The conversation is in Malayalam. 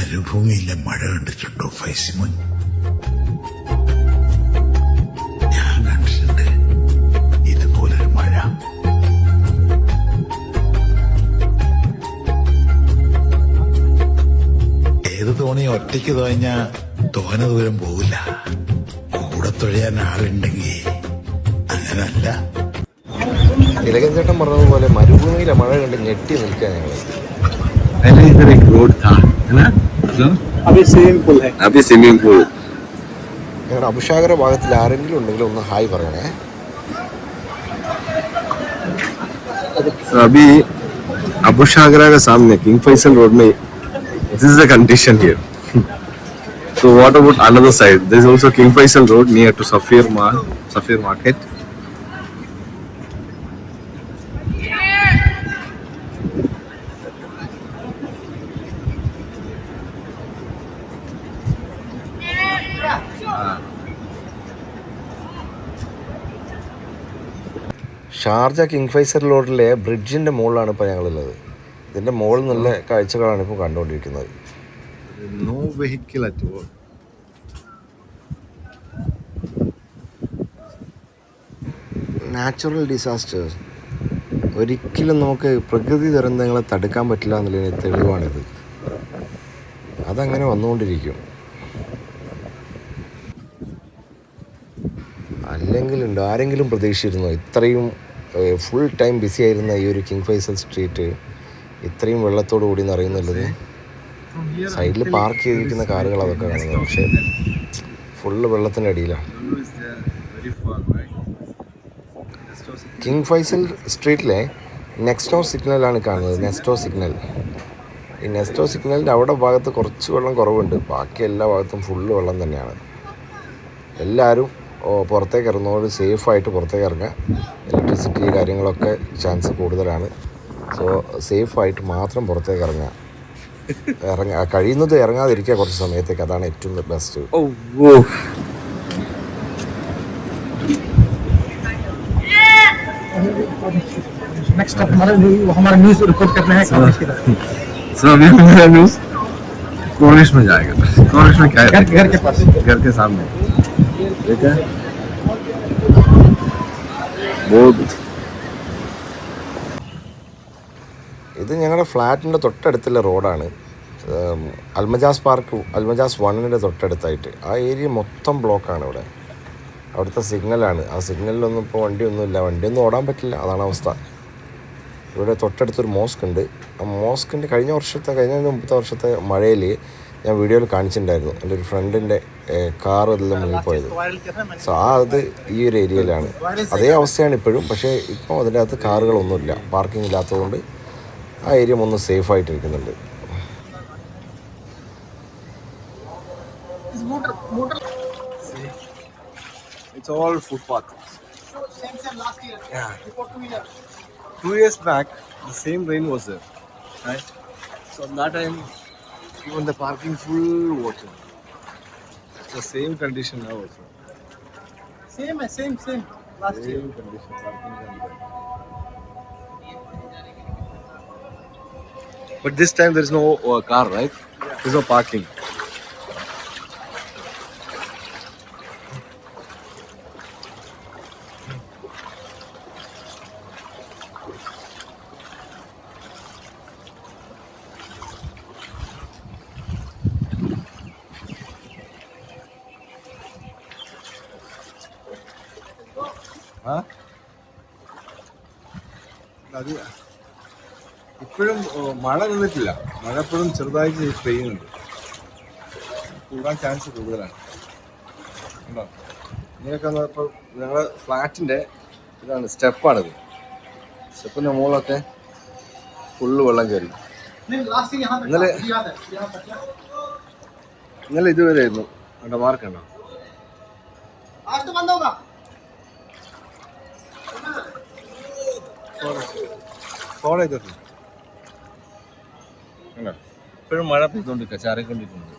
മരുഭൂമിയിലെ മഴ കണ്ടിട്ടുണ്ടോ ഫൈസിമോൻ? ഞാൻ കണ്ടിട്ടുണ്ട് ഇതുപോലൊരു മഴ. ഏത് തോണി ഒറ്റയ്ക്ക് തുഴഞ്ഞാ തോന ദൂരം പോവില്ല. കൂടെ തുഴയാൻ ആളുണ്ടെങ്കിൽ അങ്ങനല്ല. തിലകൻ ചേട്ടൻ പറഞ്ഞതുപോലെ മരുഭൂമിയിലെ മഴ കണ്ട് ഞെട്ടി നിൽക്കാൻ ഞങ്ങൾ. ഞങ്ങളുടെ അഭിഷാകര ഭാഗത്തിൽ ആരെങ്കിലും ഉണ്ടെങ്കിൽ ഒന്ന് ഹായ് പറയണേ. अभी अबुशागरा के सामने किंग फैसल रोड में this is the condition here. So what about another side? There is also King Faisal Road near to Safir Market. Sharjah King Faisal റോഡിലെ ബ്രിഡ്ജിൻ്റെ മുകളിലാണ് ഇപ്പോൾ ഞങ്ങളുള്ളത്. ഇതിൻ്റെ മുകളിൽ നല്ല കാഴ്ചകളാണ് ഇപ്പോൾ കണ്ടുകൊണ്ടിരിക്കുന്നത്. No vehicle at all. Natural disasters ഒരിക്കലും നമുക്ക് പ്രകൃതി ദുരന്തങ്ങളെ തടുക്കാൻ പറ്റില്ല എന്നുള്ളതിന് തെളിവാണിത്. അതങ്ങനെ വന്നുകൊണ്ടിരിക്കും. അല്ലെങ്കിലുണ്ട് ആരെങ്കിലും പ്രതീക്ഷിച്ചിരുന്നോ ഇത്രയും ഫുൾ ടൈം ബിസി ആയിരുന്ന ഈ ഒരു കിങ് ഫൈസൽ സ്ട്രീറ്റ് ഇത്രയും വെള്ളത്തോടു കൂടി നിറയുന്നുള്ളത്? സൈഡിൽ പാർക്ക് ചെയ്തിരിക്കുന്ന കാറുകൾ അതൊക്കെ കാണുന്നത്, പക്ഷേ ഫുള്ള് വെള്ളത്തിൻ്റെ അടിയിലാണ്. കിങ് ഫൈസൽ സ്ട്രീറ്റിലെ നെക്സ്റ്റോ സിഗ്നലാണ് കാണുന്നത്. നെക്സ്റ്റോ സിഗ്നൽ. ഈ നെക്സ്റ്റോ സിഗ്നലിൻ്റെ അവിടെ ഭാഗത്ത് കുറച്ച് വെള്ളം കുറവുണ്ട്. ബാക്കി എല്ലാ ഭാഗത്തും ഫുള്ള് വെള്ളം തന്നെയാണ്. എല്ലാവരും പുറത്തേക്ക് ഇറങ്ങുന്നതോട് സേഫായിട്ട് പുറത്തേക്ക് ഇറങ്ങുക. ഇലക്ട്രിസിറ്റി കാര്യങ്ങളൊക്കെ ചാൻസ് കൂടുതലാണ്. സോ സേഫായിട്ട് മാത്രം പുറത്തേക്ക് ഇറങ്ങുക. കഴിയുന്നത് ഇറങ്ങാതിരിക്കുക കുറച്ച് സമയത്തേക്ക്. അതാണ് ഏറ്റവും ബെസ്റ്റ്. नेक्स्ट हमारा न्यूज़ रिकॉर्ड करना है। सो अभी मेरा न्यूज़ कॉर्निश में जाएगा. कॉर्निश में क्या है? घर के पास, घर के सामने. ठीक है. बहुत ഇത് ഞങ്ങളുടെ ഫ്ലാറ്റിൻ്റെ തൊട്ടടുത്തുള്ള റോഡാണ്. അൽമജാസ് പാർക്ക്, അൽമജാസ് 1ൻ്റെ തൊട്ടടുത്തായിട്ട്. ആ ഏരിയ മൊത്തം ബ്ലോക്കാണ് ഇവിടെ. അവിടുത്തെ സിഗ്നലാണ്. ആ സിഗ്നലിലൊന്നും ഇപ്പോൾ വണ്ടിയൊന്നും ഓടാൻ പറ്റില്ല. അതാണ് അവസ്ഥ. ഇവിടെ തൊട്ടടുത്തൊരു മോസ്ക് ഉണ്ട്. ആ മോസ്കിൻ്റെ കഴിഞ്ഞ മുമ്പത്തെ വർഷത്തെ മഴയിൽ ഞാൻ വീഡിയോയിൽ കാണിച്ചിട്ടുണ്ടായിരുന്നു. എൻ്റെ ഒരു ഫ്രണ്ടിൻ്റെ കാർ അതെല്ലാം മുങ്ങിപ്പോയത്. സോ അത് ഈ ഒരു ഏരിയയിലാണ്. അതേ അവസ്ഥയാണ് ഇപ്പോഴും. പക്ഷേ ഇപ്പോൾ അതിൻ്റെ അകത്ത് കാറുകളൊന്നുമില്ല. പാർക്കിംഗ് ഇല്ലാത്തതുകൊണ്ട് ആ ഏരിയ ഒന്ന് സേഫായിട്ടിരിക്കുന്നുണ്ട്. It's all footpath. So same last year. Yeah. Before 2 years. 2 years back, the same rain was there, right? So that time, even the parking full water. It's the same condition now also. Same last year. Same condition, parking condition. But this time there is no car, right? Yeah. There is no parking. അത് ഇപ്പോഴും മഴ നിന്നിട്ടില്ല. മഴ എപ്പോഴും ചെറുതായിട്ട് പെയ്യുന്നുണ്ട്. കൂടാൻ ചാൻസ് കൂടുതലാണ്. ഉണ്ടോ? ഇങ്ങനെയൊക്കെ ഇപ്പോൾ ഞങ്ങളുടെ ഫ്ലാറ്റിൻ്റെ ഇതാണ് സ്റ്റെപ്പാണിത്. സ്റ്റെപ്പിൻ്റെ മുകളിലൊക്കെ ഫുള്ള് വെള്ളം കയറി. ഇന്നലെ ഇതുവരെ ആയിരുന്നു. അവിടെ മാർക്കുണ്ടോ? ഇപ്പോഴും മഴ പെയ്തുകൊണ്ടിരിക്കുക, ചാറിക്കൊണ്ടിരിക്കുന്നുണ്ട്.